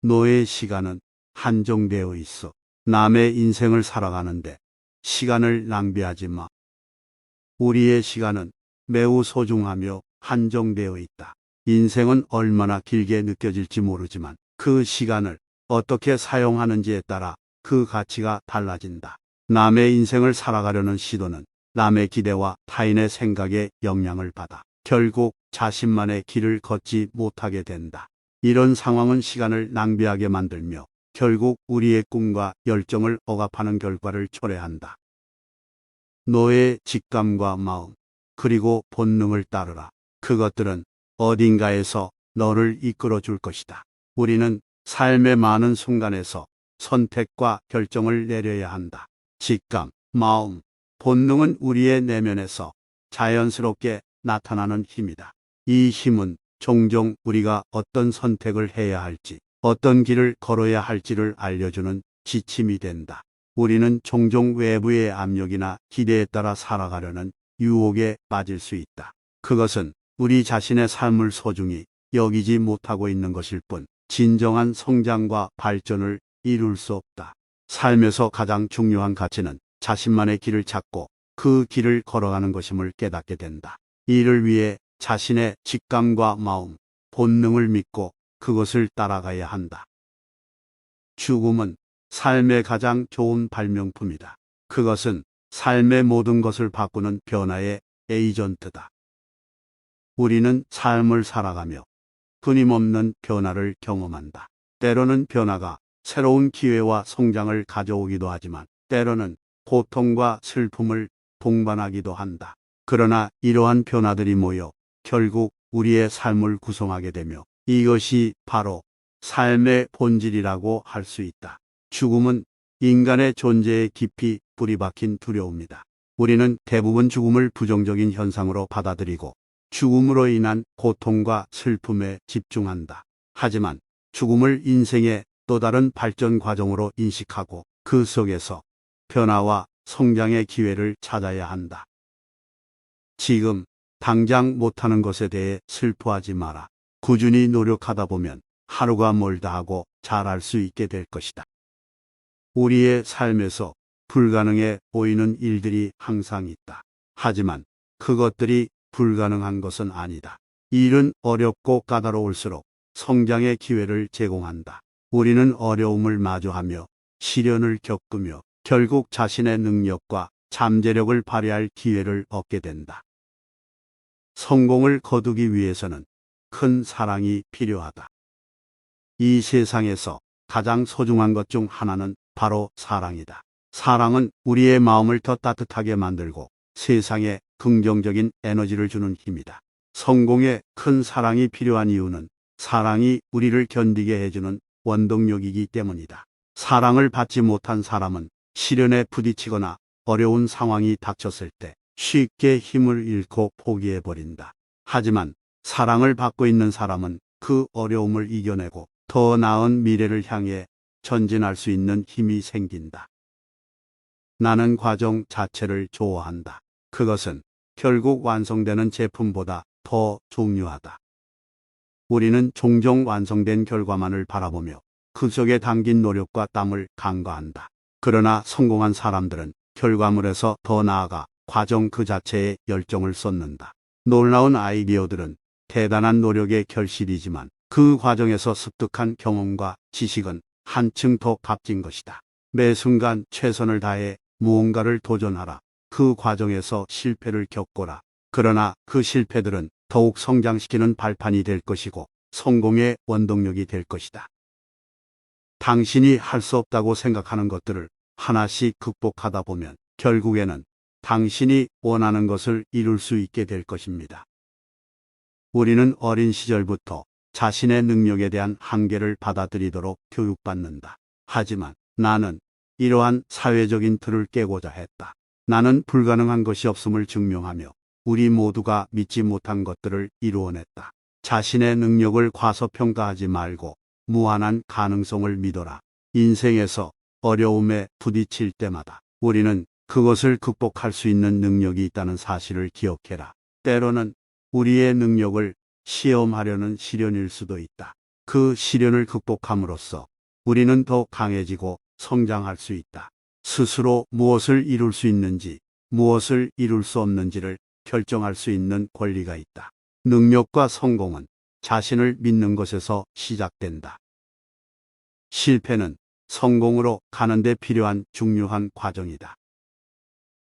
너의 시간은 한정되어 있어. 남의 인생을 살아가는데 시간을 낭비하지 마. 우리의 시간은 매우 소중하며 한정되어 있다. 인생은 얼마나 길게 느껴질지 모르지만 그 시간을 어떻게 사용하는지에 따라 그 가치가 달라진다. 남의 인생을 살아가려는 시도는 남의 기대와 타인의 생각에 영향을 받아 결국 자신만의 길을 걷지 못하게 된다. 이런 상황은 시간을 낭비하게 만들며 결국 우리의 꿈과 열정을 억압하는 결과를 초래한다. 너의 직감과 마음, 그리고 본능을 따르라. 그것들은 어딘가에서 너를 이끌어 줄 것이다. 우리는 삶의 많은 순간에서 선택과 결정을 내려야 한다. 직감, 마음, 본능은 우리의 내면에서 자연스럽게 나타나는 힘이다. 이 힘은 종종 우리가 어떤 선택을 해야 할지, 어떤 길을 걸어야 할지를 알려주는 지침이 된다. 우리는 종종 외부의 압력이나 기대에 따라 살아가려는 유혹에 빠질 수 있다. 그것은 우리 자신의 삶을 소중히 여기지 못하고 있는 것일 뿐, 진정한 성장과 발전을 이룰 수 없다. 삶에서 가장 중요한 가치는 자신만의 길을 찾고 그 길을 걸어가는 것임을 깨닫게 된다. 이를 위해 자신의 직감과 마음, 본능을 믿고 그것을 따라가야 한다. 죽음은 삶의 가장 좋은 발명품이다. 그것은 삶의 모든 것을 바꾸는 변화의 에이전트다. 우리는 삶을 살아가며 끊임없는 변화를 경험한다. 때로는 변화가 새로운 기회와 성장을 가져오기도 하지만 때로는 고통과 슬픔을 동반하기도 한다. 그러나 이러한 변화들이 모여 결국 우리의 삶을 구성하게 되며 이것이 바로 삶의 본질이라고 할 수 있다. 죽음은 인간의 존재에 깊이 뿌리 박힌 두려움이다. 우리는 대부분 죽음을 부정적인 현상으로 받아들이고 죽음으로 인한 고통과 슬픔에 집중한다. 하지만 죽음을 인생의 또 다른 발전 과정으로 인식하고 그 속에서 변화와 성장의 기회를 찾아야 한다. 지금 당장 못하는 것에 대해 슬퍼하지 마라. 꾸준히 노력하다 보면 하루가 멀다 하고 잘할 수 있게 될 것이다. 우리의 삶에서 불가능해 보이는 일들이 항상 있다. 하지만 그것들이 불가능한 것은 아니다. 일은 어렵고 까다로울수록 성장의 기회를 제공한다. 우리는 어려움을 마주하며 시련을 겪으며 결국 자신의 능력과 잠재력을 발휘할 기회를 얻게 된다. 성공을 거두기 위해서는 큰 사랑이 필요하다. 이 세상에서 가장 소중한 것 중 하나는 바로 사랑이다. 사랑은 우리의 마음을 더 따뜻하게 만들고 세상에 긍정적인 에너지를 주는 힘이다. 성공에 큰 사랑이 필요한 이유는 사랑이 우리를 견디게 해주는 원동력이기 때문이다. 사랑을 받지 못한 사람은 시련에 부딪히거나 어려운 상황이 닥쳤을 때 쉽게 힘을 잃고 포기해버린다. 하지만 사랑을 받고 있는 사람은 그 어려움을 이겨내고 더 나은 미래를 향해 전진할 수 있는 힘이 생긴다. 나는 과정 자체를 좋아한다. 그것은 결국 완성되는 제품보다 더 중요하다. 우리는 종종 완성된 결과만을 바라보며 그 속에 담긴 노력과 땀을 간과한다. 그러나 성공한 사람들은 결과물에서 더 나아가 과정 그 자체에 열정을 쏟는다. 놀라운 아이디어들은 대단한 노력의 결실이지만 그 과정에서 습득한 경험과 지식은 한층 더 값진 것이다. 매 순간 최선을 다해 무언가를 도전하라. 그 과정에서 실패를 겪거라. 그러나 그 실패들은 더욱 성장시키는 발판이 될 것이고 성공의 원동력이 될 것이다. 당신이 할 수 없다고 생각하는 것들을 하나씩 극복하다 보면 결국에는 당신이 원하는 것을 이룰 수 있게 될 것입니다. 우리는 어린 시절부터 자신의 능력에 대한 한계를 받아들이도록 교육받는다. 하지만 나는 이러한 사회적인 틀을 깨고자 했다. 나는 불가능한 것이 없음을 증명하며 우리 모두가 믿지 못한 것들을 이루어냈다. 자신의 능력을 과소평가하지 말고 무한한 가능성을 믿어라. 인생에서 어려움에 부딪힐 때마다 우리는 그것을 극복할 수 있는 능력이 있다는 사실을 기억해라. 때로는 우리의 능력을 시험하려는 시련일 수도 있다. 그 시련을 극복함으로써 우리는 더 강해지고 성장할 수 있다. 스스로 무엇을 이룰 수 있는지, 무엇을 이룰 수 없는지를 결정할 수 있는 권리가 있다. 능력과 성공은 자신을 믿는 것에서 시작된다. 실패는 성공으로 가는데 필요한 중요한 과정이다.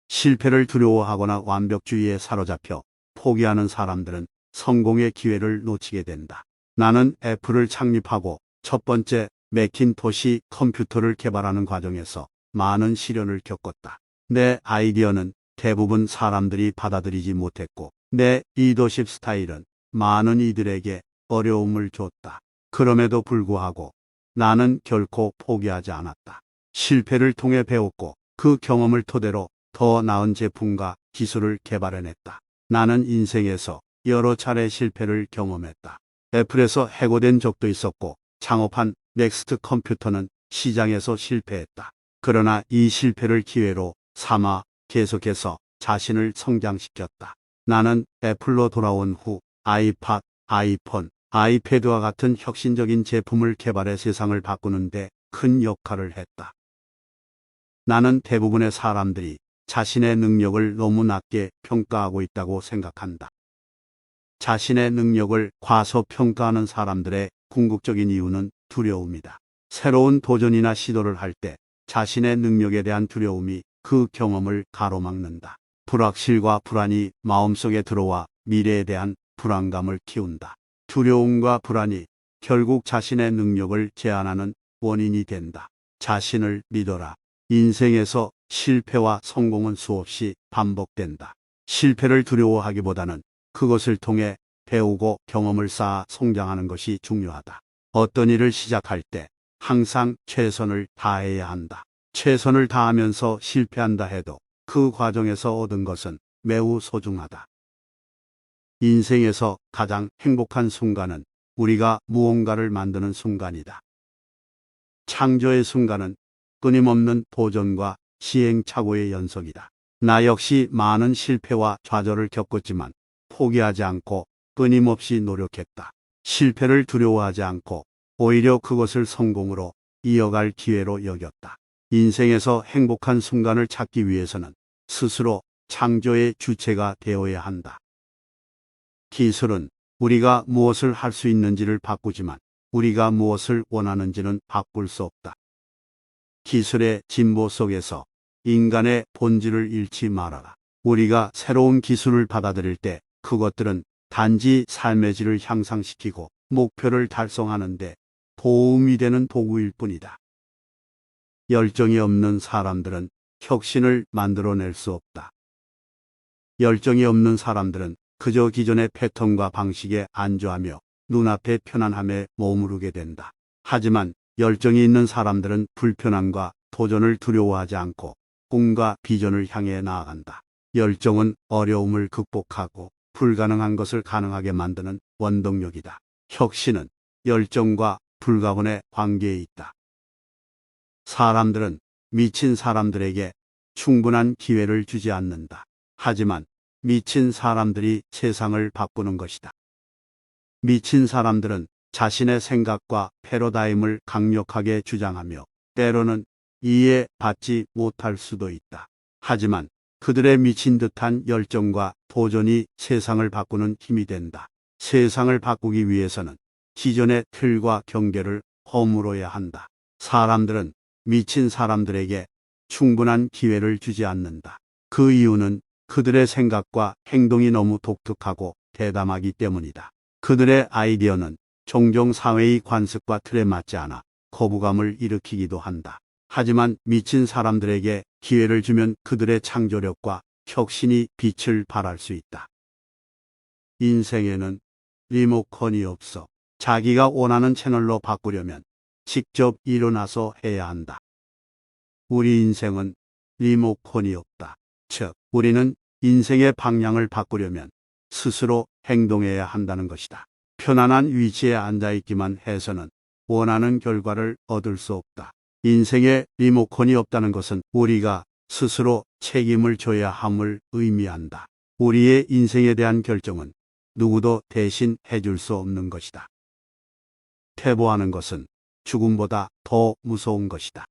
실패를 두려워하거나 완벽주의에 사로잡혀 포기하는 사람들은 성공의 기회를 놓치게 된다. 나는 애플을 창립하고 첫 번째 매킨토시 컴퓨터를 개발하는 과정에서 많은 시련을 겪었다. 내 아이디어는 대부분 사람들이 받아들이지 못했고 내 리더십 스타일은 많은 이들에게 어려움을 줬다. 그럼에도 불구하고 나는 결코 포기하지 않았다. 실패를 통해 배웠고 그 경험을 토대로 더 나은 제품과 기술을 개발해냈다. 나는 인생에서 여러 차례 실패를 경험했다. 애플에서 해고된 적도 있었고 창업한 넥스트 컴퓨터는 시장에서 실패했다. 그러나 이 실패를 기회로 삼아 계속해서 자신을 성장시켰다. 나는 애플로 돌아온 후 아이팟, 아이폰, 아이패드와 같은 혁신적인 제품을 개발해 세상을 바꾸는데 큰 역할을 했다. 나는 대부분의 사람들이 자신의 능력을 너무 낮게 평가하고 있다고 생각한다. 자신의 능력을 과소평가하는 사람들의 궁극적인 이유는 두려움이다. 새로운 도전이나 시도를 할 때 자신의 능력에 대한 두려움이 그 경험을 가로막는다. 불확실과 불안이 마음속에 들어와 미래에 대한 불안감을 키운다. 두려움과 불안이 결국 자신의 능력을 제한하는 원인이 된다. 자신을 믿어라. 인생에서 실패와 성공은 수없이 반복된다. 실패를 두려워하기보다는 그것을 통해 배우고 경험을 쌓아 성장하는 것이 중요하다. 어떤 일을 시작할 때 항상 최선을 다해야 한다. 최선을 다하면서 실패한다 해도 그 과정에서 얻은 것은 매우 소중하다. 인생에서 가장 행복한 순간은 우리가 무언가를 만드는 순간이다. 창조의 순간은 끊임없는 도전과 시행착오의 연속이다. 나 역시 많은 실패와 좌절을 겪었지만 포기하지 않고 끊임없이 노력했다. 실패를 두려워하지 않고 오히려 그것을 성공으로 이어갈 기회로 여겼다. 인생에서 행복한 순간을 찾기 위해서는 스스로 창조의 주체가 되어야 한다. 기술은 우리가 무엇을 할 수 있는지를 바꾸지만 우리가 무엇을 원하는지는 바꿀 수 없다. 기술의 진보 속에서 인간의 본질을 잃지 말아라. 우리가 새로운 기술을 받아들일 때 그것들은 단지 삶의 질을 향상시키고 목표를 달성하는 데 도움이 되는 도구일 뿐이다. 열정이 없는 사람들은 혁신을 만들어낼 수 없다. 열정이 없는 사람들은 그저 기존의 패턴과 방식에 안주하며 눈앞의 편안함에 머무르게 된다. 하지만 열정이 있는 사람들은 불편함과 도전을 두려워하지 않고 꿈과 비전을 향해 나아간다. 열정은 어려움을 극복하고 불가능한 것을 가능하게 만드는 원동력이다. 혁신은 열정과 불가분의 관계에 있다. 사람들은 미친 사람들에게 충분한 기회를 주지 않는다. 하지만 미친 사람들이 세상을 바꾸는 것이다. 미친 사람들은 자신의 생각과 패러다임을 강력하게 주장하며 때로는 이해받지 못할 수도 있다. 하지만 그들의 미친 듯한 열정과 도전이 세상을 바꾸는 힘이 된다. 세상을 바꾸기 위해서는 기존의 틀과 경계를 허물어야 한다. 사람들은 미친 사람들에게 충분한 기회를 주지 않는다. 그 이유는 그들의 생각과 행동이 너무 독특하고 대담하기 때문이다. 그들의 아이디어는 종종 사회의 관습과 틀에 맞지 않아 거부감을 일으키기도 한다. 하지만 미친 사람들에게 기회를 주면 그들의 창조력과 혁신이 빛을 발할 수 있다. 인생에는 리모컨이 없어. 자기가 원하는 채널로 바꾸려면 직접 일어나서 해야 한다. 우리 인생은 리모컨이 없다. 즉, 우리는 인생의 방향을 바꾸려면 스스로 행동해야 한다는 것이다. 편안한 위치에 앉아있기만 해서는 원하는 결과를 얻을 수 없다. 인생에 리모컨이 없다는 것은 우리가 스스로 책임을 져야 함을 의미한다. 우리의 인생에 대한 결정은 누구도 대신 해줄 수 없는 것이다. 퇴보하는 것은 죽음보다 더 무서운 것이다.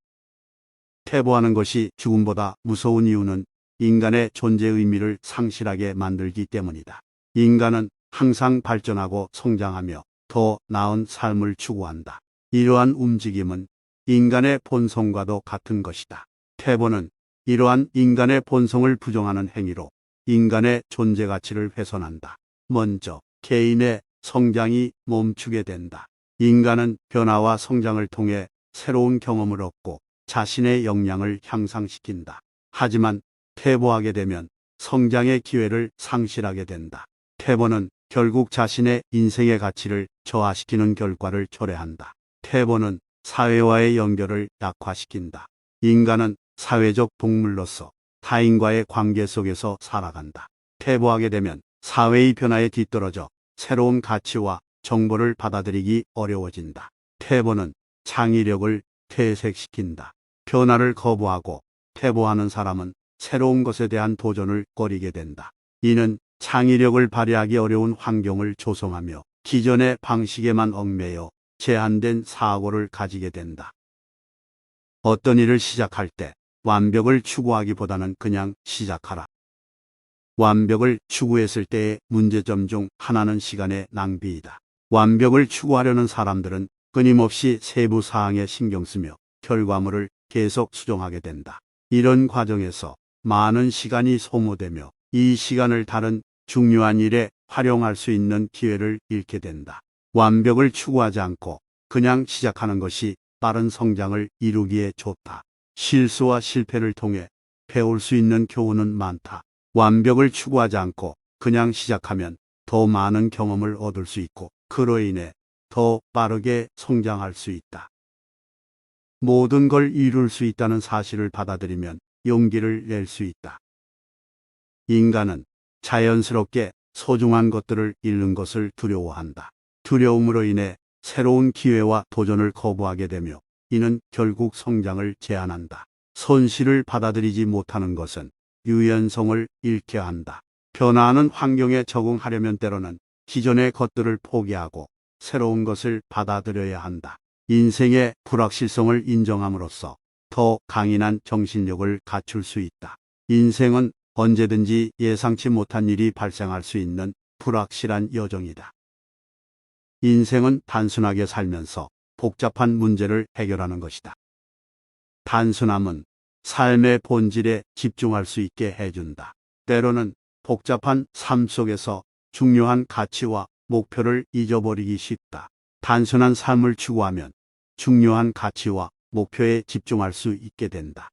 퇴보하는 것이 죽음보다 무서운 이유는 인간의 존재 의미를 상실하게 만들기 때문이다. 인간은 항상 발전하고 성장하며 더 나은 삶을 추구한다. 이러한 움직임은 인간의 본성과도 같은 것이다. 퇴보는 이러한 인간의 본성을 부정하는 행위로 인간의 존재 가치를 훼손한다. 먼저 개인의 성장이 멈추게 된다. 인간은 변화와 성장을 통해 새로운 경험을 얻고 자신의 역량을 향상시킨다. 하지만 퇴보하게 되면 성장의 기회를 상실하게 된다. 퇴보는 결국 자신의 인생의 가치를 저하시키는 결과를 초래한다. 퇴보는 사회와의 연결을 약화시킨다. 인간은 사회적 동물로서 타인과의 관계 속에서 살아간다. 퇴보하게 되면 사회의 변화에 뒤떨어져 새로운 가치와 정보를 받아들이기 어려워진다. 퇴보는 창의력을 퇴색시킨다. 변화를 거부하고 퇴보하는 사람은 새로운 것에 대한 도전을 꺼리게 된다. 이는 창의력을 발휘하기 어려운 환경을 조성하며 기존의 방식에만 얽매여 제한된 사고를 가지게 된다. 어떤 일을 시작할 때 완벽을 추구하기보다는 그냥 시작하라. 완벽을 추구했을 때의 문제점 중 하나는 시간의 낭비이다. 완벽을 추구하려는 사람들은 끊임없이 세부 사항에 신경 쓰며 결과물을 계속 수정하게 된다. 이런 과정에서 많은 시간이 소모되며 이 시간을 다른 중요한 일에 활용할 수 있는 기회를 잃게 된다. 완벽을 추구하지 않고 그냥 시작하는 것이 빠른 성장을 이루기에 좋다. 실수와 실패를 통해 배울 수 있는 교훈은 많다. 완벽을 추구하지 않고 그냥 시작하면 더 많은 경험을 얻을 수 있고 그로 인해 더 빠르게 성장할 수 있다. 모든 걸 이룰 수 있다는 사실을 받아들이면 용기를 낼 수 있다. 인간은 자연스럽게 소중한 것들을 잃는 것을 두려워한다. 두려움으로 인해 새로운 기회와 도전을 거부하게 되며 이는 결국 성장을 제한한다. 손실을 받아들이지 못하는 것은 유연성을 잃게 한다. 변화하는 환경에 적응하려면 때로는 기존의 것들을 포기하고 새로운 것을 받아들여야 한다. 인생의 불확실성을 인정함으로써 더 강인한 정신력을 갖출 수 있다. 인생은 언제든지 예상치 못한 일이 발생할 수 있는 불확실한 여정이다. 인생은 단순하게 살면서 복잡한 문제를 해결하는 것이다. 단순함은 삶의 본질에 집중할 수 있게 해준다. 때로는 복잡한 삶 속에서 중요한 가치와 목표를 잊어버리기 쉽다. 단순한 삶을 추구하면 중요한 가치와 목표에 집중할 수 있게 된다.